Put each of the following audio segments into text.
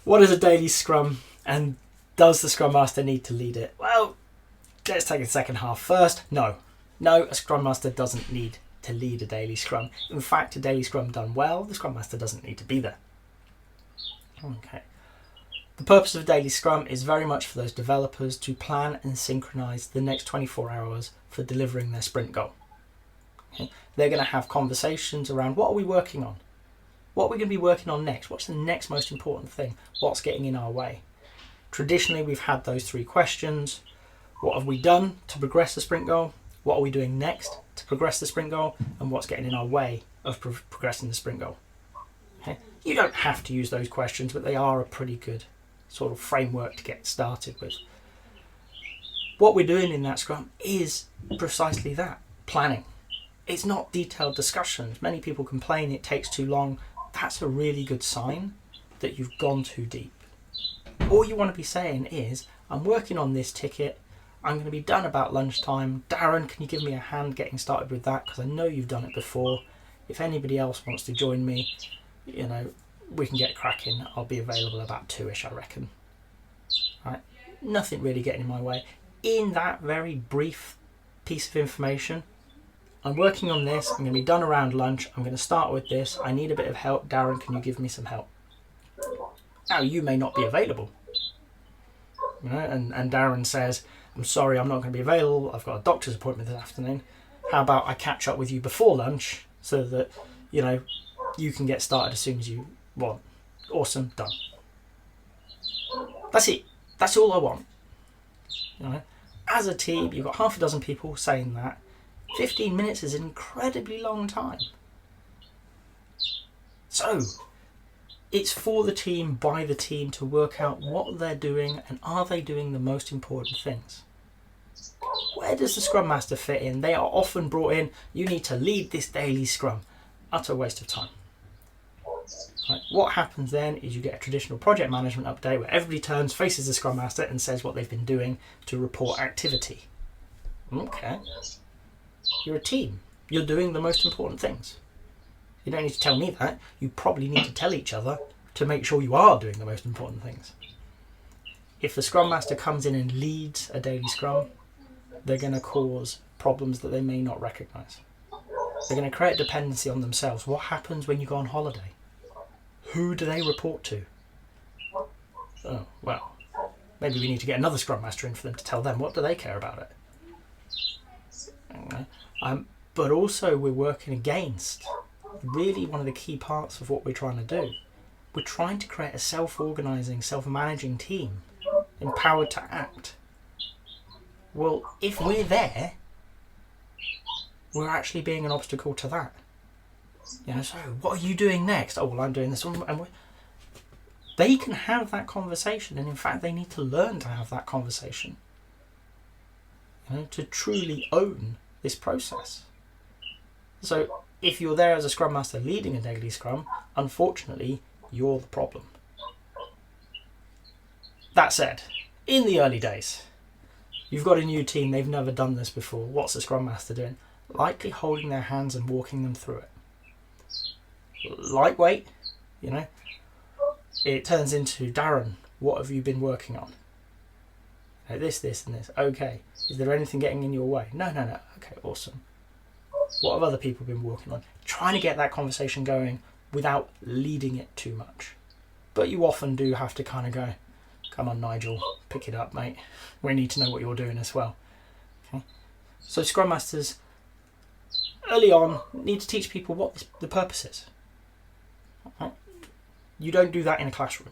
What is a daily Scrum, and does the Scrum Master need to lead it? Well, let's take the second half first. No, a Scrum Master doesn't need to lead a daily Scrum. In fact, a daily Scrum done well, the Scrum Master doesn't need to be there. Okay. The purpose of a daily Scrum is very much for those developers to plan and synchronize the next 24 hours for delivering their sprint goal. Okay. They're going to have conversations around what are we working on? What are we going to be working on next? What's the next most important thing? What's getting in our way? Traditionally, we've had those three questions. What have we done to progress the sprint goal? What are we doing next to progress the sprint goal? And what's getting in our way of progressing the sprint goal? Okay. You don't have to use those questions, but they are a pretty good sort of framework to get started with. What we're doing in that Scrum is precisely that, planning. It's not detailed discussions. Many people complain it takes too long. That's a really good sign that you've gone too deep. All you want to be saying is, I'm working on this ticket. I'm going to be done about lunchtime. Darren, can you give me a hand getting started with that? Because I know you've done it before. If anybody else wants to join me, we can get cracking. I'll be available about 2ish, I reckon. Right? Nothing really getting in my way. In that very brief piece of information, I'm working on this. I'm going to be done around lunch. I'm going to start with this. I need a bit of help. Darren, can you give me some help? Now, you may not be available. And Darren says, I'm sorry, I'm not going to be available. I've got a doctor's appointment this afternoon. How about I catch up with you before lunch so that, you can get started as soon as you want. Awesome, done. That's it. That's all I want. As a team, you've got half a dozen people saying that. 15 minutes is an incredibly long time. So, it's for the team, by the team, to work out what they're doing and are they doing the most important things. Where does the Scrum Master fit in? They are often brought in, you need to lead this daily Scrum. Utter waste of time. Right. What happens then is you get a traditional project management update where everybody turns, faces the Scrum Master and says what they've been doing to report activity. Okay. You're a team. You're doing the most important things. You don't need to tell me that. You probably need to tell each other to make sure you are doing the most important things. If the Scrum Master comes in and leads a daily Scrum, they're going to cause problems that they may not recognise. They're going to create dependency on themselves. What happens when you go on holiday? Who do they report to? Oh, well, maybe we need to get another Scrum Master in for them to tell them what do they care about it. But also we're working against really one of the key parts of what we're trying to do. We're trying to create a self-organising, self-managing team, empowered to act. Well, if we're there, we're actually being an obstacle to that. So what are you doing next? Oh, well, I'm doing this one. And they can have that conversation, and in fact, they need to learn to have that conversation. To truly own this process. So if you're there as a Scrum Master leading a daily Scrum, unfortunately, you're the problem. That said, in the early days, you've got a new team, they've never done this before. What's the Scrum Master doing? Likely holding their hands and walking them through it. Lightweight, it turns into, Darren, what have you been working on? This, and this. Okay. Is there anything getting in your way? No. Okay, awesome. What have other people been working on? Trying to get that conversation going without leading it too much. But you often do have to kind of go, come on, Nigel, pick it up, mate. We need to know what you're doing as well. Okay. So Scrum Masters, early on, need to teach people what the purpose is. Okay. You don't do that in a classroom.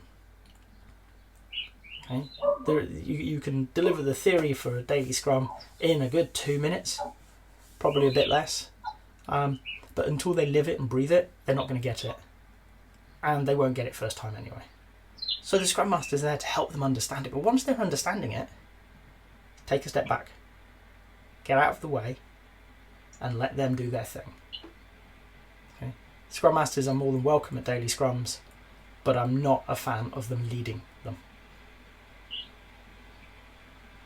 Okay. You can deliver the theory for a daily Scrum in a good 2 minutes, probably a bit less. But until they live it and breathe it, they're not going to get it. And they won't get it first time anyway. So the Scrum Master is there to help them understand it. But once they're understanding it, take a step back. Get out of the way and let them do their thing. Okay. Scrum Masters are more than welcome at daily Scrums, but I'm not a fan of them leading